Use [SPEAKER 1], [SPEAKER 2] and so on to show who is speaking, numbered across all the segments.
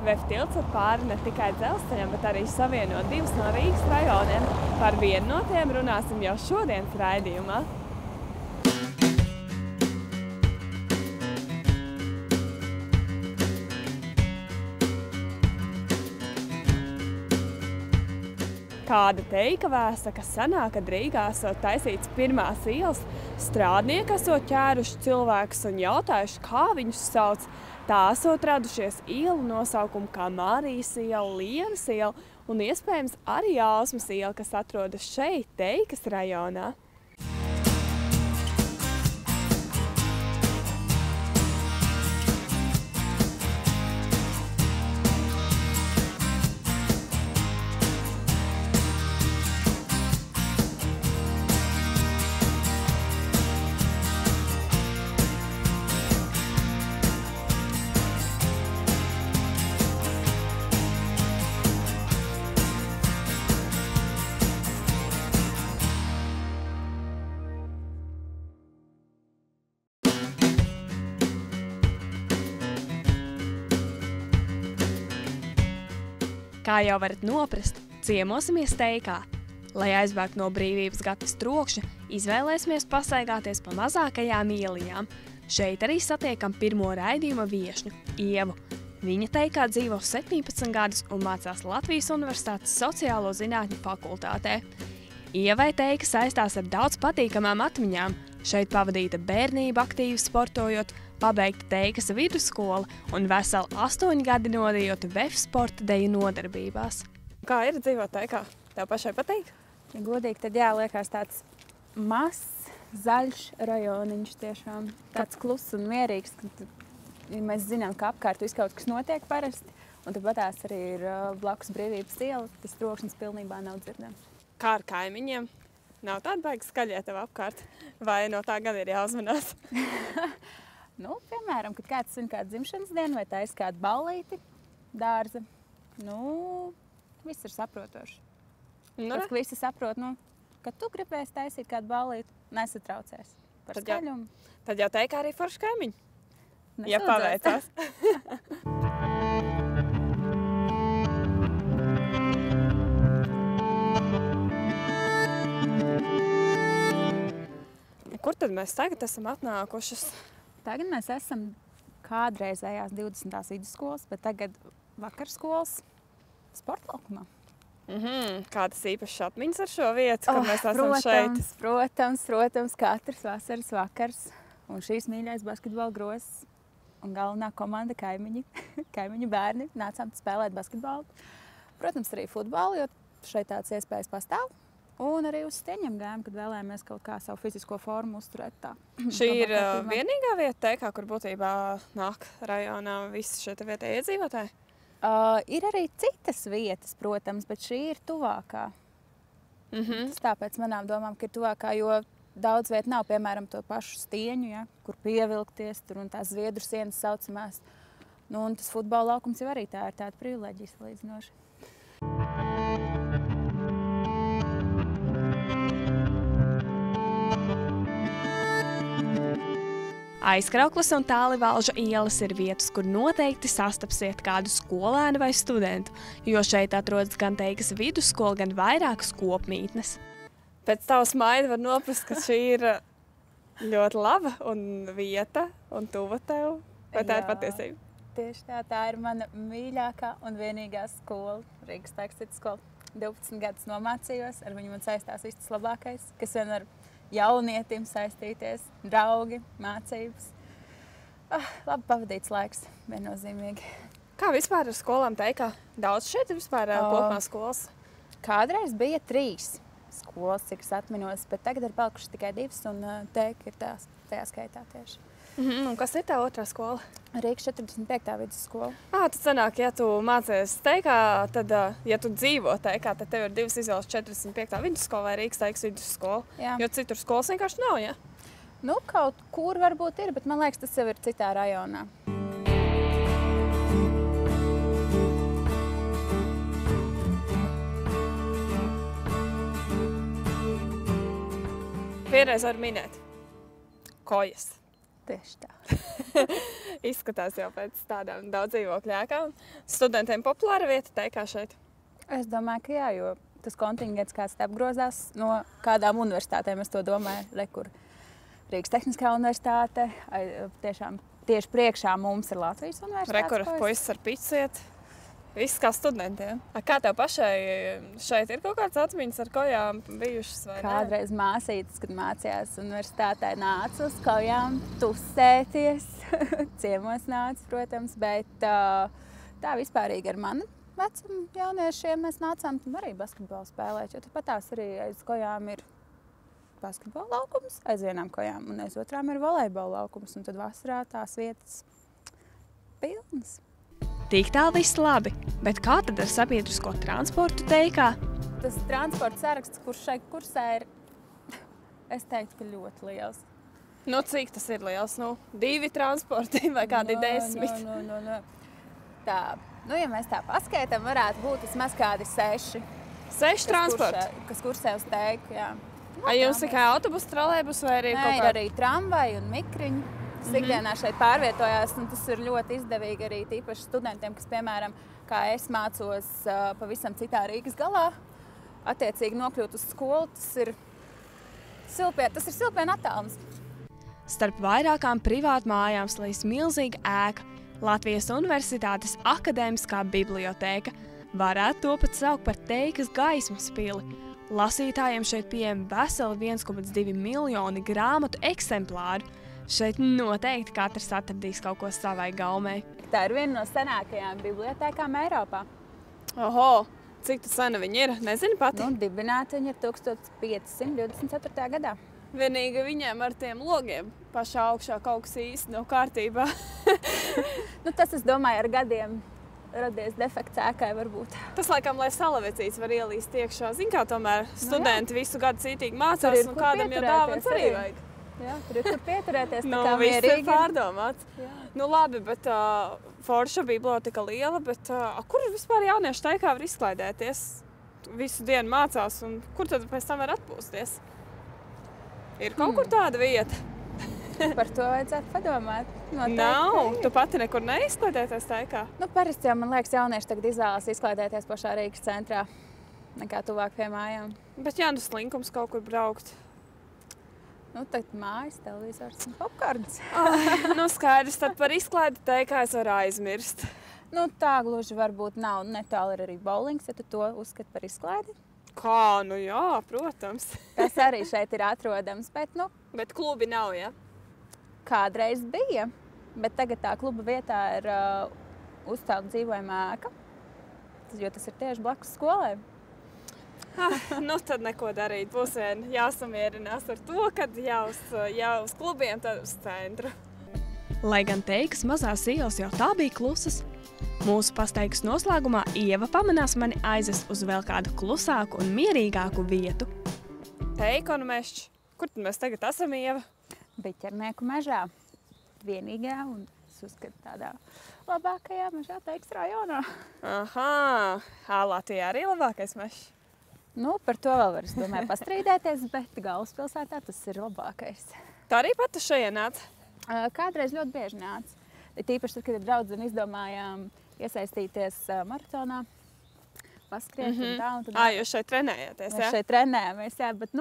[SPEAKER 1] VF tilts var pāri ne tikai dzelzceļam, bet arī savieno divus no Rīgas rajoniem. Par vienu no tiem runāsim jau šodienas raidījumā. Kāda teika vēsta, ka senāk, kad Rīgā esot taisīts pirmās ielas, strādnieki esot ķēruši cilvēkus un jautājuši, kā viņus sauc. Tā esot radušies ielu nosaukumu kā Mārijas iela, Lienas iela un iespējams arī Ausmas iela, kas atrodas šeit, Teikas rajonā. Kā jau varat noprast, ciemosimies Teikā. Lai aizbēgtu no brīvības gatas trokšņa, izvēlēsimies pastaigāties pa mazākajām ieliņām. Šeit arī satiekam pirmo raidījuma viešņu, Ievu. Viņa Teikā dzīvo 17 gadus un mācās Latvijas Universitātes sociālo zinātņu fakultātē. Ievai Teika saistās ar daudz patīkamām atmiņām. Šeit pavadīta bērnība aktīvi sportojot, pabeigta Teikas vidusskola un veseli 8 gadi nodījot VF sporta deju nodarbībās. Kā ir dzīvot Teikā? Tev pašai patīk?
[SPEAKER 2] Ja godīgi, tad jā, liekas tāds mazs, zaļš rajoniņš tiešām. Tāds kluss un mierīgs, kad ja mēs zinām, ka apkārt viss kaut kas notiek parasti. Un tāpatās arī ir blakus brīvības iela, tas trokšņs pilnībā nav dzirdams.
[SPEAKER 1] Kā ar kaimiņiem? Nav tāda baigi skaļie tev apkārt? Vai no tā gan ir jāuzmanās?
[SPEAKER 2] Nu, piemēram, kad kāds svin kādu dzimšanas dienu vai taisa kādu ballīti, dārza, nu, viss ir saprotoši. Tad, ka visi saprot, nu, kad tu gribēsi taisīt kādu ballīti, nesatraucies par skaļumu.
[SPEAKER 1] Tad jau Teikā arī forši kaimiņi, ja
[SPEAKER 2] Nesūdzās.
[SPEAKER 1] paveicās. Kur tad mēs tagad esam atnākušas?
[SPEAKER 2] Tagad mēs esam kādreizējās 20. vidusskolas, bet tagad vakarskolas sporta laukumā.
[SPEAKER 1] Kādas īpašas atmiņas ar šo vietu, kad mēs esam šeit?
[SPEAKER 2] Protams, katrs vasaras vakars. Un šīs mīļais basketbola grozs un galvenā komanda kaimiņi, kaimiņu bērni, nācām spēlēt basketbolu. Protams, arī futbolu, jo šeit tāds iespējas pastāv. Un arī uz stieņiem gājām, kad vēlējāmies kaut kā savu fizisko formu uzturēt tā.
[SPEAKER 1] Šī ir vienīgā vieta Teikā, kur būtībā nāk rajonā visi šie vietējie iedzīvotāji?
[SPEAKER 2] Ir arī citas vietas, protams, bet šī ir tuvākā. Tas tāpēc manām domām, ka ir tuvākā, jo daudz vieta nav, piemēram, to pašu stieņu, ja, kur pievilkties, tur un tās zviedru sienas saucamās. Nu, un tas futbola laukums jau arī tā ir tāda privileģija salīdzinoši.
[SPEAKER 1] Aizkrauklas un Tālivalža ielas ir vietas, kur noteikti sastapsiet kādu skolēnu vai studentu, jo šeit atrodas gan Teikas vidusskola, gan vairākas kopmītnes. Pēc tavas maida var noprast, ka šī ir ļoti laba un vieta un tuva tev. Vai tā ir patiesība?
[SPEAKER 2] Tieši tā ir mana mīļākā un vienīgā skola, Rīgas Teikas vidusskola. 12 gadus nomācījos, ar viņu man saistās viss tas labākais, kas vien ar jaunietim saistīties, draugi, mācības. Labi pavadīts laiks, viennozīmīgi.
[SPEAKER 1] Kā vispār ar skolām Teikā? Daudz šeit ir vispār kopumā skolas?
[SPEAKER 2] Kādreiz bija 3 skolas, cik es atminos, bet tagad ir palikušas tikai 2 un Teika ir tajā skaitā tieši.
[SPEAKER 1] Un kas ir tā otrā skola?
[SPEAKER 2] Rīgas 45. vidusskola.
[SPEAKER 1] Tad sanāk, ja tu mācies Teikā, tad, ja tu dzīvo Teikā, tad tev ir 2 izvēles 45. vidusskola vai Rīgas Teikas vidusskola.
[SPEAKER 2] Jā.
[SPEAKER 1] Jo citur skolas vienkārši nav, ja?
[SPEAKER 2] Nu, kaut kur varbūt ir, bet man liekas, tas jau ir citā rajonā.
[SPEAKER 1] Vienreiz var minēt. Kojas.
[SPEAKER 2] Tieši tā.
[SPEAKER 1] Izskatās jau pēc tādām daudz dzīvokļu ēkām. Studentiem populāra vieta teikā šeit?
[SPEAKER 2] Es domāju, ka jā, jo tas kontingents, kāds te apgrozās no kādām universitātēm, es to domāju, kur Rīgas Tehniskā universitāte, tiešām tieši priekšā mums ir Latvijas universitātes.
[SPEAKER 1] Rekur puisis ar picu iet. Viss kā studentiem. Kā tev pašai šeit ir kaut kāds atmiņas ar kojām bijušas vai ne?
[SPEAKER 2] Kādreiz māsītes, kad mācījās universitātē, nāca uz kojām tusēties. Ciemos nāca, protams, bet tā vispārīgi ar manu vecumu jauniešiem mēs nācām arī basketbolu spēlēt, jo tāpat tās arī aiz kojām ir basketbola laukums, aiz vienām kojām, un aiz otrām ir volejbola laukums, un tad vasarā tās vietas pilnas.
[SPEAKER 1] Tik tā viss labi, bet kā tad ar sabiedrisko transportu teikā?
[SPEAKER 2] Tas transporta saraksts, kurš šeit kursē ir, es teiktu, ka ļoti liels.
[SPEAKER 1] Nu, cik tas ir liels? Nu, 2 transporti vai kādi 10?
[SPEAKER 2] Tā, ja mēs tā paskaitam, varētu būt vismaz kādi 6.
[SPEAKER 1] 6 transporti?
[SPEAKER 2] Kas kursē uz teiku, jā.
[SPEAKER 1] Vai jums tikai autobus, trolejbus vai arī kaut kā?
[SPEAKER 2] Ir arī tramvaji un mikriņi. Tas ikdienā šeit pārvietojās, un tas ir ļoti izdevīgi arī tīpaši studentiem, kas, piemēram, kā es mācos pavisam citā Rīgas galā, attiecīgi nokļūt uz skolu, tas ir silpiena attālums.
[SPEAKER 1] Starp vairākām privātu mājām slīst milzīga ēka, Latvijas Universitātes akadēmiskā bibliotēka, varētu to pat saukt par Teikas gaismas pili. Lasītājiem šeit pieejami veseli 1,2 miljoni grāmatu eksemplāru. Šeit noteikti katrs atradīs kaut ko savai gaumei.
[SPEAKER 2] Tā ir viena no senākajām bibliotēkām Eiropā.
[SPEAKER 1] Oho, cik tu sena viņa ir? Nezini pati?
[SPEAKER 2] Dibināta viņa ir 1524. gadā.
[SPEAKER 1] Vienīgi viņiem ar tiem logiem pašā augšā kaut kas īsti nav kārtībā.
[SPEAKER 2] Tas, es domāju, ar gadiem radies defekts ēkai varbūt.
[SPEAKER 1] Tas, laikam, lai salavecīts var ielīst iekšā. Zin kā tomēr studenti visu gadu cītīgi mācās, un kādam jau dāvans arī vajag.
[SPEAKER 2] Jā, tur ir kur pieturēties, tā kā
[SPEAKER 1] viss
[SPEAKER 2] mierīgi.
[SPEAKER 1] Ir pārdomāts. Jā. Labi, bet forša biblioteka liela, bet kur vispār jaunieši teikā var izklaidēties? Visu dienu mācās, un kur tad pēc tam var atpūsties? Ir kaut kur tāda vieta?
[SPEAKER 2] Par to vajadzētu padomāt.
[SPEAKER 1] Nav, tu pati nekur neizklaidēties teikā?
[SPEAKER 2] Parasti jau, man liekas, jaunieši tagad izvēlas izklaidēties pašā Rīgas centrā, nekā tuvāk pie mājām.
[SPEAKER 1] Bet jā, slinkums kaut kur braukt.
[SPEAKER 2] Tagad mājas, televizors un popkorns.
[SPEAKER 1] Skaidrs, tad par izklaidi teikā es varu aizmirst.
[SPEAKER 2] Tā gluži varbūt nav. Netālu ir arī bowlings, ja tu to uzskati par izklaidi.
[SPEAKER 1] Kā? Jā, protams.
[SPEAKER 2] Tas arī šeit ir atrodams, bet
[SPEAKER 1] Bet klubi nav, ja?
[SPEAKER 2] Kādreiz bija, bet tagad tā kluba vietā ir uzcelta dzīvojama ēka, jo tas ir tieši blakus skolai.
[SPEAKER 1] Tad neko darīt. Būs vien jāsamierinās ar to, kad jau uz klubiem, tad uz centru. Lai gan Teikas mazās ielas jau tā bija klusas, mūsu pastaigas noslēgumā Ieva pamanās mani aizvest uz vēl kādu klusāku un mierīgāku vietu. Teika un Mešķi. Kur tad mēs tagad esam, Ieva?
[SPEAKER 2] Biķernieku mežā. Vienīgajā un es uzskatu tādā labākajā mežā Teikas rajonā.
[SPEAKER 1] Aha, Latvijā arī labākais mežs.
[SPEAKER 2] Par to vēl var, es domāju, pastrīdēties, bet galvaspilsētā tas ir labākais.
[SPEAKER 1] Tā arī pati šajien nāca?
[SPEAKER 2] Kādreiz ļoti bieži nāca. Tīpaši tad, kad ar draudzeni izdomājām iesaistīties maratonā, paskriet un tā.
[SPEAKER 1] Jūs šeit trenējāties, jā?
[SPEAKER 2] Mēs šeit trenējāmies, jā, bet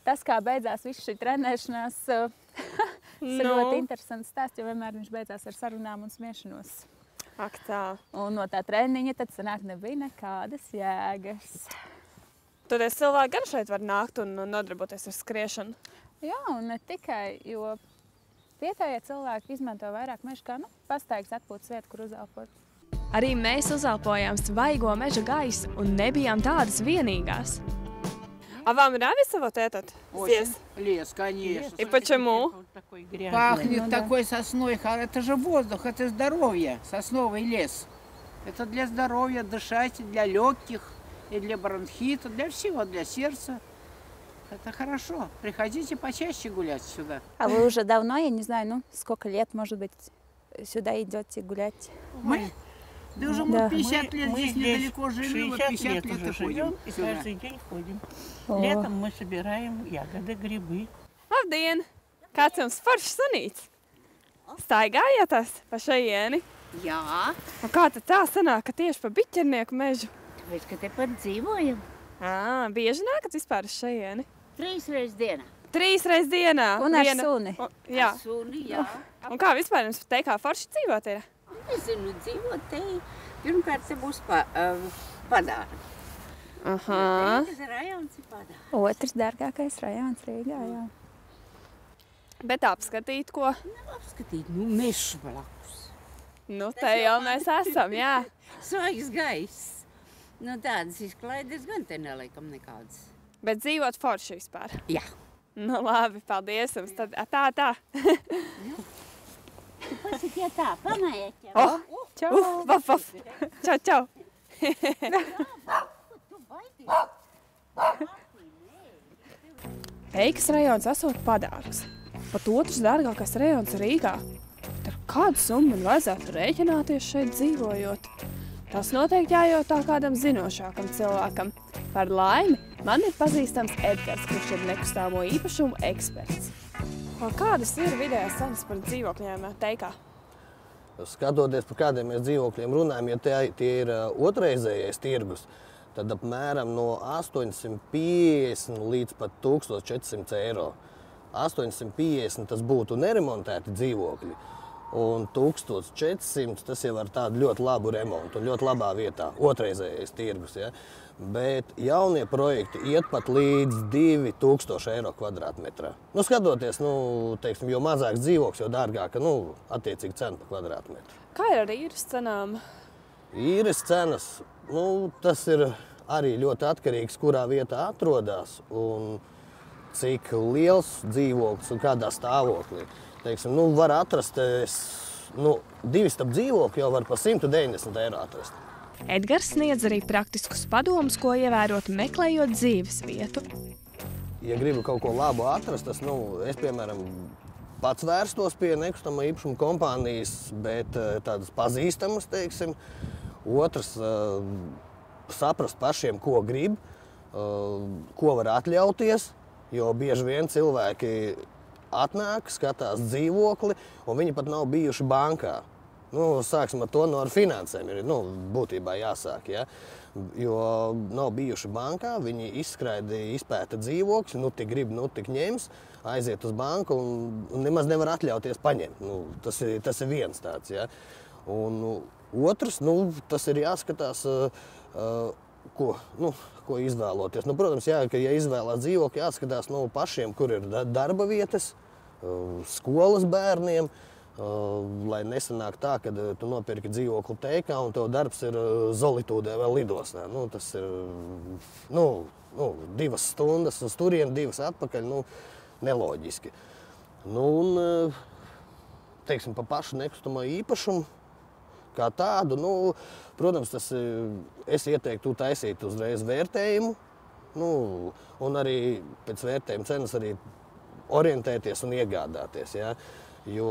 [SPEAKER 2] tas, kā beidzās viss šī trenēšanās, ir ļoti interesants stāsts, jo vienmēr viņš beidzās ar sarunām un smiešanos.
[SPEAKER 1] Ak tā.
[SPEAKER 2] Un no tā treniņa tad sanāk nebija nekādas jēgas.
[SPEAKER 1] Tad cilvēki gan šeit var nākt un nodarboties ar skriešanu?
[SPEAKER 2] Jā, un ne tikai, jo vietējie cilvēki izmanto vairāk mežu kā pastaigas atpūtas vietu, kur uzelpot. Arī mēs uzelpojām svaigo meža gaisu un nebijām tādas vienīgās.
[SPEAKER 1] А вам нравится вот этот здесь?
[SPEAKER 3] Лес, конечно.
[SPEAKER 1] И почему?
[SPEAKER 3] Пахнет такой сосной. Это же воздух, это здоровье. Сосновый лес. Это для здоровья, дышать, для легких, и для бронхита, для всего, для сердца. Это хорошо. Приходите почаще гулять сюда.
[SPEAKER 2] А вы уже давно, я не знаю, сколько лет, может быть, сюда идете гулять?
[SPEAKER 3] Мы? Да уже мы 50 лет здесь недалеко живем, 50 лет и ходим.
[SPEAKER 4] И каждый день ходим. Летом мы собираем ягоды, грибы.
[SPEAKER 1] Labdien! Kāds jums foršs sunīts? Staigājieties pa šeieni?
[SPEAKER 4] Jā.
[SPEAKER 1] Un kā tad tā sanāk, ka tieši pa Biķernieku mežu?
[SPEAKER 4] Tāpēc, ka tepat dzīvojam.
[SPEAKER 1] Bieži nākat vispār uz šeieni?
[SPEAKER 4] 3 reizes dienā.
[SPEAKER 1] 3 reizes dienā?
[SPEAKER 2] Un ar suni.
[SPEAKER 1] Jā.
[SPEAKER 4] Ar suni, jā.
[SPEAKER 1] Un kā vispār jums te kā forši dzīvot ir?
[SPEAKER 4] Nezinu, dzīvot te. Pirmkārt, te būs Padāra. Rīgas rajons ir Padāra.
[SPEAKER 2] Otrs dārgākais rajons Rīgā, jā.
[SPEAKER 1] Bet apskatīt, ko?
[SPEAKER 4] Apskatīt, mežs blakus.
[SPEAKER 1] Te jau mēs esam, jā.
[SPEAKER 4] Svaigs gaiss. Tādas izklaides gan te neliekam nekādas.
[SPEAKER 1] Bet dzīvot forši vispār?
[SPEAKER 4] Jā.
[SPEAKER 1] Labi, paldies jums. Tad tā.
[SPEAKER 4] Tu pasaki, ja tā, pamaiet jau.
[SPEAKER 2] Čau!
[SPEAKER 1] Vaf. Čau.
[SPEAKER 4] Tu baidīsi.
[SPEAKER 1] Eikas rajons esot Padāras. Pat otrs dārgākais rajons Rīgā. Ar kādu summu man vajadzētu rēķināties šeit dzīvojot? Tas noteikti jājautā kādam zinošākam cilvēkam. Par laimi man ir pazīstams Edgars, kurš ir nekustāmo īpašumu eksperts. Kādas ir vidējās cenas par dzīvokļiem Teikā?
[SPEAKER 5] Skatoties, par kādiem mēs dzīvokļiem runājam, ja tie ir otrreizējais tirgus, tad apmēram no 850 līdz pat 1400 eiro. 850 tas būtu neremontēti dzīvokļi, un 1400 tas jau ar tādu ļoti labu remontu un ļoti labā vietā, otrreizējais tirgus. Ja? Bet jaunie projekti iet pat līdz 2000 eiro kvadrātmetrā. Skatoties, teiksim, jo mazāks dzīvoklis, jo dārgāka, attiecīgi cena par kvadrātmetru.
[SPEAKER 1] Kā ir ar īres cenām?
[SPEAKER 5] Īres cenas, tas ir arī ļoti atkarīgs, kurā vietā atrodas un cik liels dzīvoklis un kādā stāvoklī. Teiksim, var atrast, 2 stab dzīvokļi jau var par 190 eiro atrast.
[SPEAKER 1] Edgars sniedz arī praktiskus padomus, ko ievērot meklējot dzīves vietu.
[SPEAKER 5] Ja gribu kaut ko labu atrast, tas, es, piemēram, pats vērstos pie nekustamā īpašuma kompānijas, bet tādas pazīstamas, teiksim. Otrs, saprast pašiem, ko grib, ko var atļauties, jo bieži vien cilvēki atnāk, skatās dzīvokli, un viņi pat nav bijuši bankā. Sāksim ar to, ar finansēm ir būtībā jāsāk, ja? Jo nav bijuši bankā, viņi izpēta dzīvokļus, tik grib, tik ņems, aiziet uz banku un nemaz nevar atļauties paņemt. Tas ir viens tāds, ja? Un otrs, tas ir jāskatās, ko izvēloties. Protams, ja izvēlās dzīvokli, jāskatās pašiem, kur ir darba vietas, skolas bērniem, lai nesanāk tā, ka tu nopirki dzīvokli Teikā un tev darbs ir Zolitūdē vai lidostā. Tas ir 2 stundas uz turieni, 2 atpakaļ, neloģiski. Teiksim, pa pašu nekustamo īpašumu kā tādu, protams, es ieteiktu taisīt uzreiz vērtējumu, un arī pēc vērtējuma cenas arī orientēties un iegādāties, ja? Jo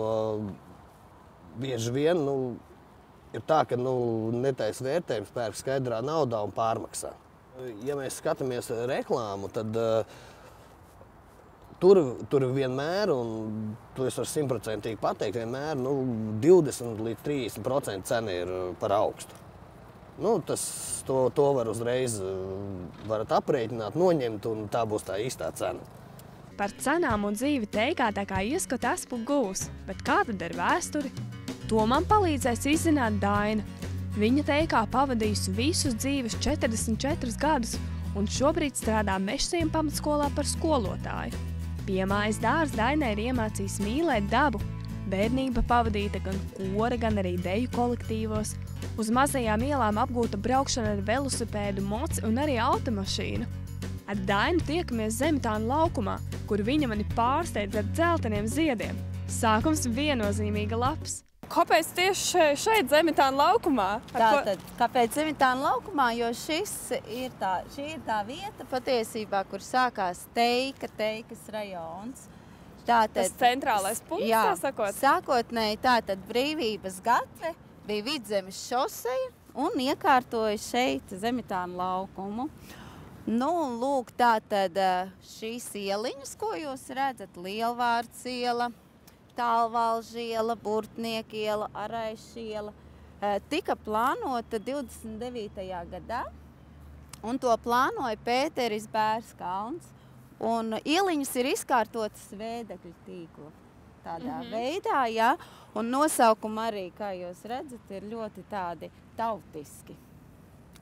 [SPEAKER 5] bieži vien ir tā, ka netais vērtējums pērk skaidrā naudā un pārmaksā. Ja mēs skatāmies reklāmu, tad tur vienmēr, un to es varu 100% pateikt, vienmēr 20 līdz 30% cena ir par augstu. To var uzreiz varat aprēķināt, noņemt, un tā būs tā īstā cena.
[SPEAKER 1] Par cenām un dzīvi Teikā tā kā ieskatu esmu guvusi, bet kā tad ar vēsturi? To man palīdzēs izzināt Daina. Viņa Teikā pavadījusi visus dzīves 44 gadus un šobrīd strādā Mežsiem pamatskolā par skolotāju. Piemājas dārs Dainai ir iemācījis mīlēt dabu. Bērnība pavadīta gan kora, gan arī deju kolektīvos. Uz mazajām ielām apgūta braukšana ar velosipēdu, moci un arī automašīnu. Ar Dainu tiekamies Zemitānu laukumā, kur viņa mani pārsteidz ar dzelteniem ziediem. Sākums viennozīmīga labs. Kāpēc tieši šeit Zemitānu laukumā?
[SPEAKER 6] Tātad, kāpēc Zemitānu laukumā? Jo šī ir tā vieta patiesībā, kur sākās Teikas rajons. Tātad,
[SPEAKER 1] tas centrālais punkts,
[SPEAKER 6] jā,
[SPEAKER 1] tā sakot?
[SPEAKER 6] Sākotnēji tātad Brīvības gatve, bija Vidzemes šoseja un iekārtoja šeit Zemitānu laukumu. Lūk, tātad šīs ieliņas, ko jūs redzat, Lielvārds iela, Tālvalža iela, Burtnieka iela, Araiša iela tika plānota 29. gadā, un to plānoja Pēteris Bērskalns, un ieliņas ir izkārtotas vēdekļu tīklu tādā veidā, jā, un nosaukumi arī, kā jūs redzat, ir ļoti tādi tautiski.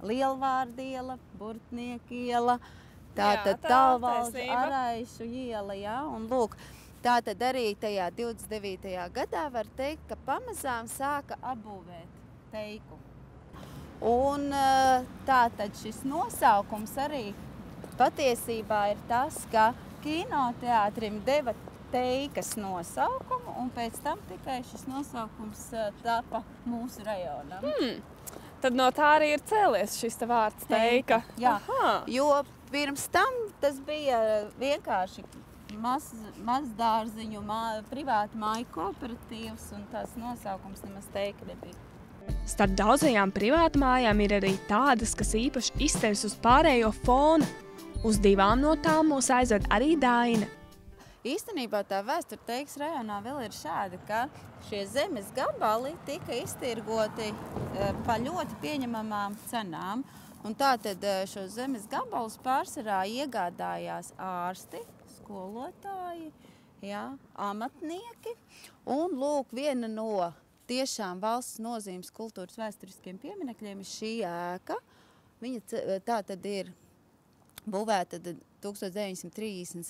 [SPEAKER 6] Lielvārda iela, Burtnieka iela, tātad Tālvalža, Araišu iela, jā, un lūk, tātad arī tajā 29. gadā var teikt, ka pamazām sāka apbūvēt teiku. Un tātad šis nosaukums arī patiesībā ir tas, ka kinoteātrim deva teikas nosaukumu, un pēc tam tikai šis nosaukums tapa mūsu rajonam.
[SPEAKER 1] Tad no tā arī ir cēlies šis vārds teika.
[SPEAKER 6] Jā, jo pirms tam tas bija vienkārši mazdārziņu, privātu māju kooperatīvs, un tās nosaukums nemaz teika nebija.
[SPEAKER 1] Starp daudzajām privātu mājām ir arī tādas, kas īpaši izceļas uz pārējo fonu. Uz divām no tām mūs aizved arī Daina.
[SPEAKER 6] Īstenībā tā vēsture Teikas rajonā vēl ir šāda, ka šie zemes gabali tika iztirgoti pa ļoti pieņemamām cenām. Un tātad šos zemes gabalus pārsvarā iegādājās ārsti, skolotāji, jā, amatnieki. Un lūk, viena no tiešām valsts nozīmes kultūras vēsturiskiem pieminekļiem ir šī ēka. Viņa tātad ir būvēta 1937.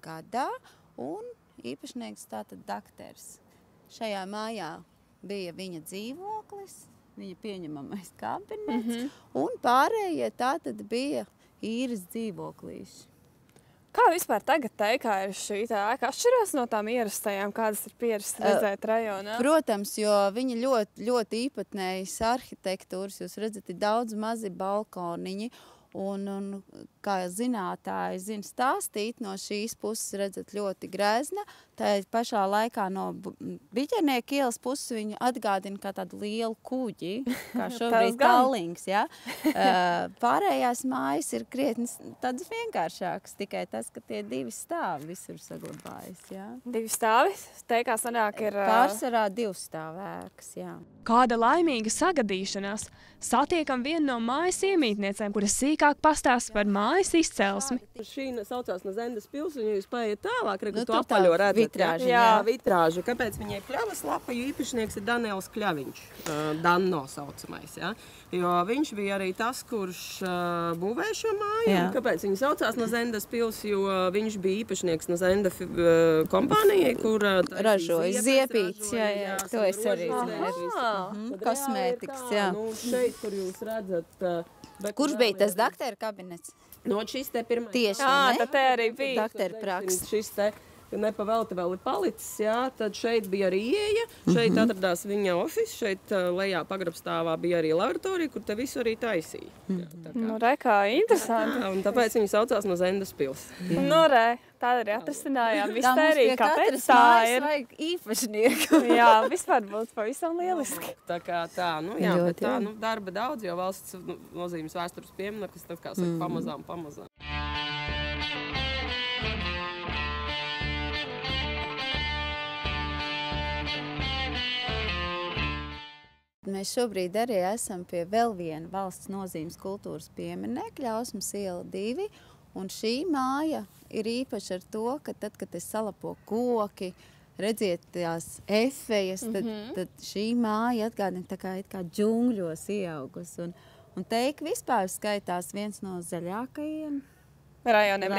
[SPEAKER 6] gadā, un īpašnieks tātad dakters. Šajā mājā bija viņa dzīvoklis, viņa pieņemamais kabinets, un pārējie tātad bija īres dzīvoklīši.
[SPEAKER 1] Kā vispār tagad Teikā ir šī ēka? Atšķirās no tām ierastajām, kādas ir pierastas redzēt rajonā?
[SPEAKER 6] Protams, jo viņa ļoti īpatnējas arhitektūras, jūs redzat, ir daudz mazi balkoniņi, un kā zinātāji zina stāstīt, no šīs puses redzat ļoti grezna, tā pašā laikā no Biķernieka ielas puses viņu atgādina kā tādu lielu kuģi, kā šobrīd Tallings, ja? Pārējās mājas ir krietni tādas vienkāršākas, tikai tas, ka tie divi stāvi visur saglabājas, ja?
[SPEAKER 1] Divi stāvi? Teikā sanāk ir...
[SPEAKER 6] Pārsvarā divu stāvēkas, jā.
[SPEAKER 1] Kāda laimīga sagadīšanās! Satiekam vienu no mājas iemītniecēm, kuras sīkāk pastāsta par mājas izcelsmi.
[SPEAKER 7] Šī saucās no Zendas pils, un jūs paiet tālāk, ka tu apaļo redzat.
[SPEAKER 6] Vitrāža,
[SPEAKER 7] jā, vitrāža. Kāpēc viņai Kļavas lapa, jo īpašnieks ir Daniels Kļaviņš, Danno saucamais, jā. Jo viņš bija arī tas, kurš būvēja šo māju. Kāpēc viņa saucās no Zendas pils, jo viņš bija īpašnieks no Zenda kompānijai, kur
[SPEAKER 6] ražoja ziepītes, jā, to es arī zinu. Kosmētikas, jā.
[SPEAKER 7] Šeit, kur jūs redzat...
[SPEAKER 6] Kurš bija tas daktera kabinets?
[SPEAKER 7] No šis te pirmais.
[SPEAKER 6] Tieši,
[SPEAKER 1] ne? Tad te arī bija.
[SPEAKER 6] Daktera praksa.
[SPEAKER 7] Šis te nepavēlti vēl ir palicis, jā. Tad šeit bija arī ieeja, šeit atradās viņa ofis, šeit lejā pagrabstāvā bija arī laboratorija, kur te visu arī taisīja.
[SPEAKER 1] Nu, re, kā interesanti.
[SPEAKER 7] Un tāpēc viņa saucās no Zendas pils.
[SPEAKER 1] Nu, re, tā arī atrasinājām mistēriju, kāpēc tā ir.
[SPEAKER 6] Vajag īpašnieku.
[SPEAKER 1] Jā, vispār būtu pavisam lieliski.
[SPEAKER 7] Tā kā tā, nu jā, bet tā, nu darba daudz, jo valsts nozīmes vēstures piemineklis, tad kā saka, pamazām.
[SPEAKER 6] Mēs šobrīd arī esam pie vēl viena valsts nozīmes kultūras pieminekļa, Ausmas iela 2, un šī māja ir īpaša ar to, ka tad, kad te salapo koki, redziet tās efejas, tad šī māja atgādina tā kā džungļos ieaugus, un Teika vispār skaitās viens no zaļākajiem
[SPEAKER 1] rajoniem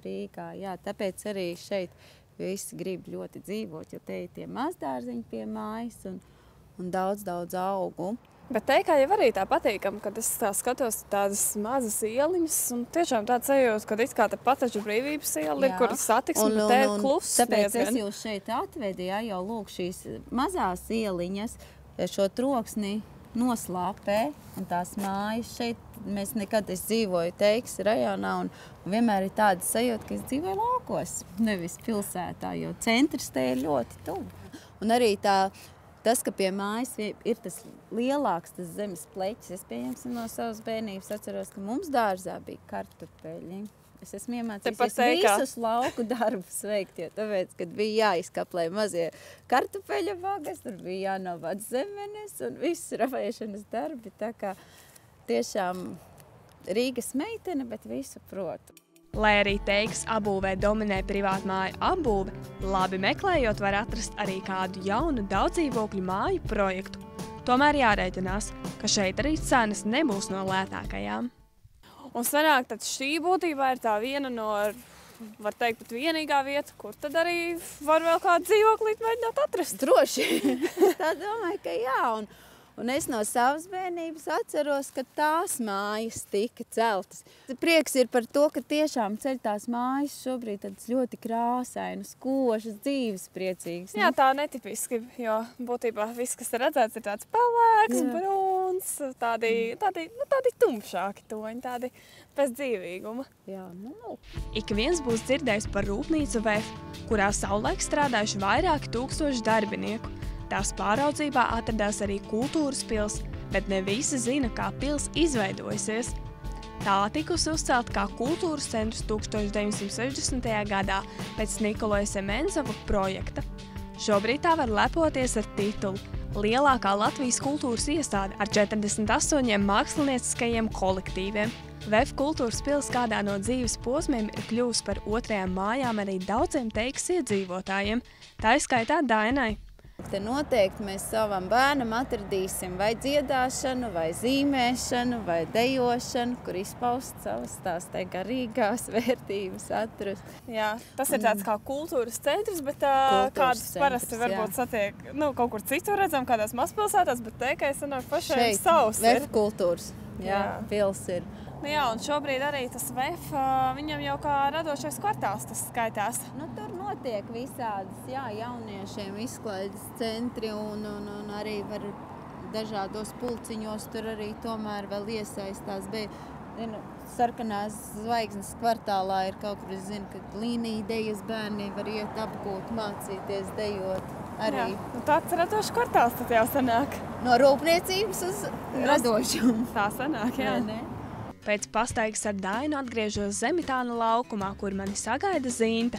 [SPEAKER 6] Rīgā, jā, tāpēc arī šeit visi grib ļoti dzīvot, jo te ir tie mazdārziņi pie mājas, un daudz augu.
[SPEAKER 1] Bet Teikā jau arī tā patīkam, kad es tā skatos tādas mazas ieliņas, un tiešām tāds sajūta, kad it kā te pataču Brīvības iela ir, kur satiksme, bet te ir kluss.
[SPEAKER 6] Tāpēc es jūs šeit atvedu, jā, jau lūk šīs mazās ieliņas, šo troksni noslāpē, un tās mājas šeit, mēs nekad, es dzīvoju Teikas rajonā, un vienmēr ir tāda sajūta, ka es dzīvoju laukos, nevis pilsētā, jo centrs te ir ļoti tuvu. Un arī tas, ka pie mājas ir tas lielāks, tas zemes pleķis, es pieņemsim no savas bērnības atceros, ka mums dārzā bija kartupeļi. Es esmu iemācījusies visus lauku darbus veikt, jo tāpēc, kad bija jāizkaplē mazie kartupeļa vagas, tur bija jānovāc zemenes un viss ravēšanas darbi. Tā kā tiešām Rīgas meitene, bet visu protu.
[SPEAKER 1] Lai arī Teikas apbūvē dominē privātmāju apbūve, labi meklējot var atrast arī kādu jaunu daudzdzīvokļu māju projektu. Tomēr jārēķinās, ka šeit arī cenas nebūs no lētākajām.
[SPEAKER 2] Un sanāk, tad šī būtībā ir tā viena no, var teikt, pat vienīgā vieta, kur tad arī var vēl kādu dzīvoklīt mēģināt atrast.
[SPEAKER 6] Droši. Tā domāju, ka jā. Un es no savas bērnības atceros, ka tās mājas tika celtas. Prieks ir par to, ka tiešām ceļ tās mājas šobrīd tādas ļoti krāsainas, košas, dzīves priecīgas.
[SPEAKER 2] Jā, tā netipiski, jo būtībā viss, kas ir redzēts, ir tāds pelēks, bruns, tādi tumšāki toņi, tādi pēc dzīvīguma.
[SPEAKER 6] Jā, nu.
[SPEAKER 1] Ik viens būs dzirdējis par rūpnīcu VEF, kurā savulaik strādājuši vairāki tūkstoši darbinieku. Tās pāraudzībā atradās arī kultūras pils, bet ne visi zina, kā pils izveidojusies. Tā tikusi uzcelta kā kultūras centrs 1960. gadā pēc Nikolaja Semenzova projekta. Šobrīd tā var lepoties ar titulu lielākā Latvijas kultūras iestāde ar 48 mākslinieciskajiem kolektīviem. VEF kultūras pils kādā no dzīves posmiem ir kļuvusi par otrajām mājām arī daudziem Teikas iedzīvotājiem, tā izskaitā Dainai.
[SPEAKER 6] Te noteikti mēs savam bērnam atradīsim vai dziedāšanu, vai zīmēšanu, vai dejošanu, kur izpaust savas tās te garīgās vērtības atrast.
[SPEAKER 2] Jā, tas ir tāds kā kultūras centrs, bet kādus parasti varbūt satiek, kaut kur citur redzam, kādās mazpilsētās, bet Teikai sanāk pašai savs ir.
[SPEAKER 6] VEF kultūras, jā, pils ir.
[SPEAKER 2] Jā, un šobrīd arī tas VEF, viņam jau kā radošais kvartāls tas skaitās.
[SPEAKER 6] Tur notiek visādas, jauniešiem izklaides centri un arī var dažādos pulciņos tur arī tomēr vēl iesaistās. Sarkanās zvaigznes kvartālā ir kaut kur, es zinu, ka līnija dejas bērni var iet apgūt, mācīties dejot arī.
[SPEAKER 2] Jā, tāds radošs kvartāls tad jau sanāk.
[SPEAKER 6] No rūpniecības uz radošumu.
[SPEAKER 2] Tā sanāk, jā.
[SPEAKER 1] Pēc pastaigas ar Dainu atgriežos Zemitāna laukumā, kur mani sagaida Zinta.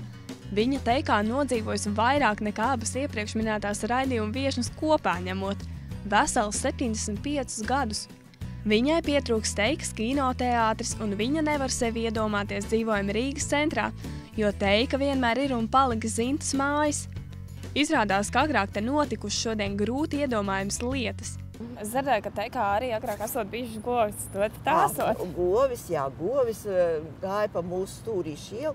[SPEAKER 1] Viņa Teikā nodzīvojusi vairāk nekā abas iepriekš minētās raidījuma viešņas kopā ņemot vesels 75 gadus. Viņai pietrūks Teikas kinoteātris, un viņa nevar sevi iedomāties dzīvojumu Rīgas centrā, jo Teika vienmēr ir un palika Zintas mājas. Izrādās, ka agrāk te notikuši šodien grūti iedomājums lietas.
[SPEAKER 2] Es dzirdēju, ka Teikā arī agrāk esot bijušas govis. Tā esot?
[SPEAKER 8] Govis gāja pa mūsu Stūrīšu ielu,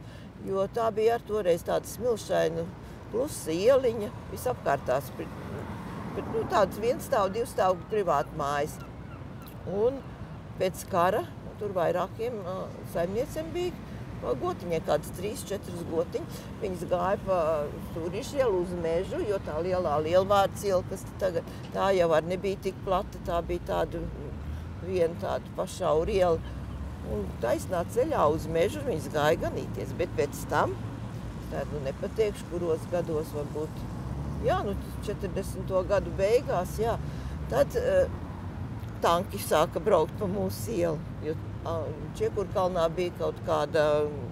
[SPEAKER 8] jo tā bija ar toreiz tāda smilšaina plusa ieliņa visapkārtās. Tādas vienstāvu, divstāvu privātu mājas. Un pēc kara tur vairākiem saimnieciem bija gotiņai, kādas 3-4 gotiņas. Viņas gāja pa Stūrīšu ielu uz mežu, jo tā lielā Lielvārdas iela, kas tagad, tā jau arī nebija tik plata, tā bija viena tāda pašaura iela. Un taisnā ceļā uz mežu viņas gāja ganīties, bet pēc tam, nepateikšu, kuros gados varbūt, 40. gadu beigās, tad tanki sāka braukt pa mūsu ielu, jo Čiekurkalnā bija kaut kāda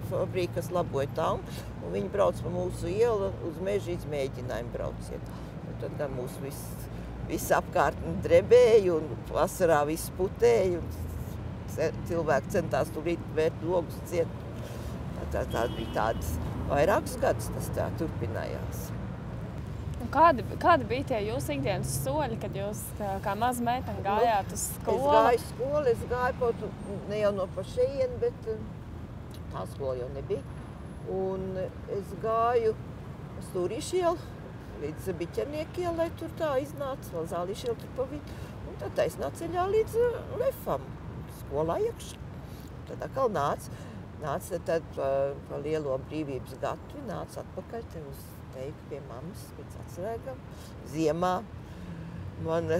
[SPEAKER 8] fabrika, kas laboja tankus, un viņi brauc pa mūsu ielu uz meža izmēģinājumu brauciet. Un tad gan mūs viss apkārtni drebēja, un vasarā viss putēja, un cilvēki centās tūlīt vērt logus ciet. Tā bija tādas vairākus gadus, tas tā turpinājās.
[SPEAKER 2] Kādi bija tie jūsu ikdienas soļi, kad jūs kā maza meitene gājāt uz skolu?
[SPEAKER 8] Es gāju kaut ne jau no pašeien, bet tā skola jau nebija. Un es gāju Stūrīšu ielu līdz Biķernieku ielai, tur tā iznāca, vēl Zālīšu ielu tur pa vidu. Un tad taisnā ceļā līdz VEFam, skolā iekšā. Tad atkal nāca tad pa lielo Brīvības gatvi, nāca atpakaļ te uz Teiku pie mammas, pēc atslēgam. Ziemā man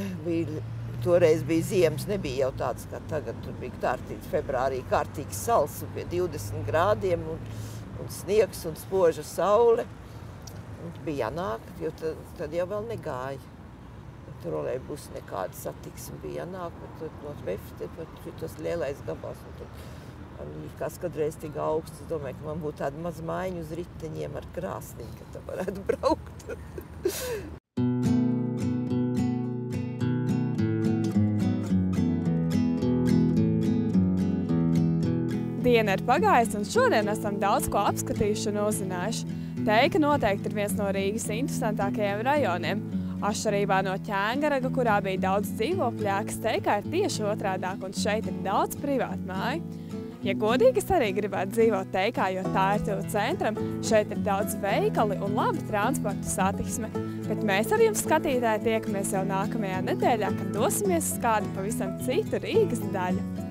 [SPEAKER 8] toreiz bija ziemas, nebija jau tāds kā tagad. Tur bija februārī kārtīgs sals pie 20 grādiem un sniegs un spoža saule. Un bija jānāk, jo tad jau vēl negāja. Trolejbus nekāda satiksme bija jānāk, bet no VEF šitos lielais gabals. Kas kadreiz tik augsts, es domāju, ka man būtu tāda maz maiņa uz riteņiem ar krāsniņu, ka tā varētu braukt.
[SPEAKER 1] Diena ir pagājusi, un šodien esam daudz ko apskatījuši un uzzinājuši. Teika noteikti ir viens no Rīgas interesantākajiem rajoniem. Atšķirībā no Ķēngaraga, kurā bija daudz dzīvokļu ēkas, Teikā ir tieši otrādāk, un šeit ir daudz privātu māju. Ja godīgi, es arī gribētu dzīvot Teikā, jo tā ir tuvu centram, šeit ir daudz veikali un laba transporta satiksme. Bet mēs ar jums, skatītāji, tiekamies jau nākamajā nedēļā, kad dosimies uz kādu pavisam citu Rīgas daļu.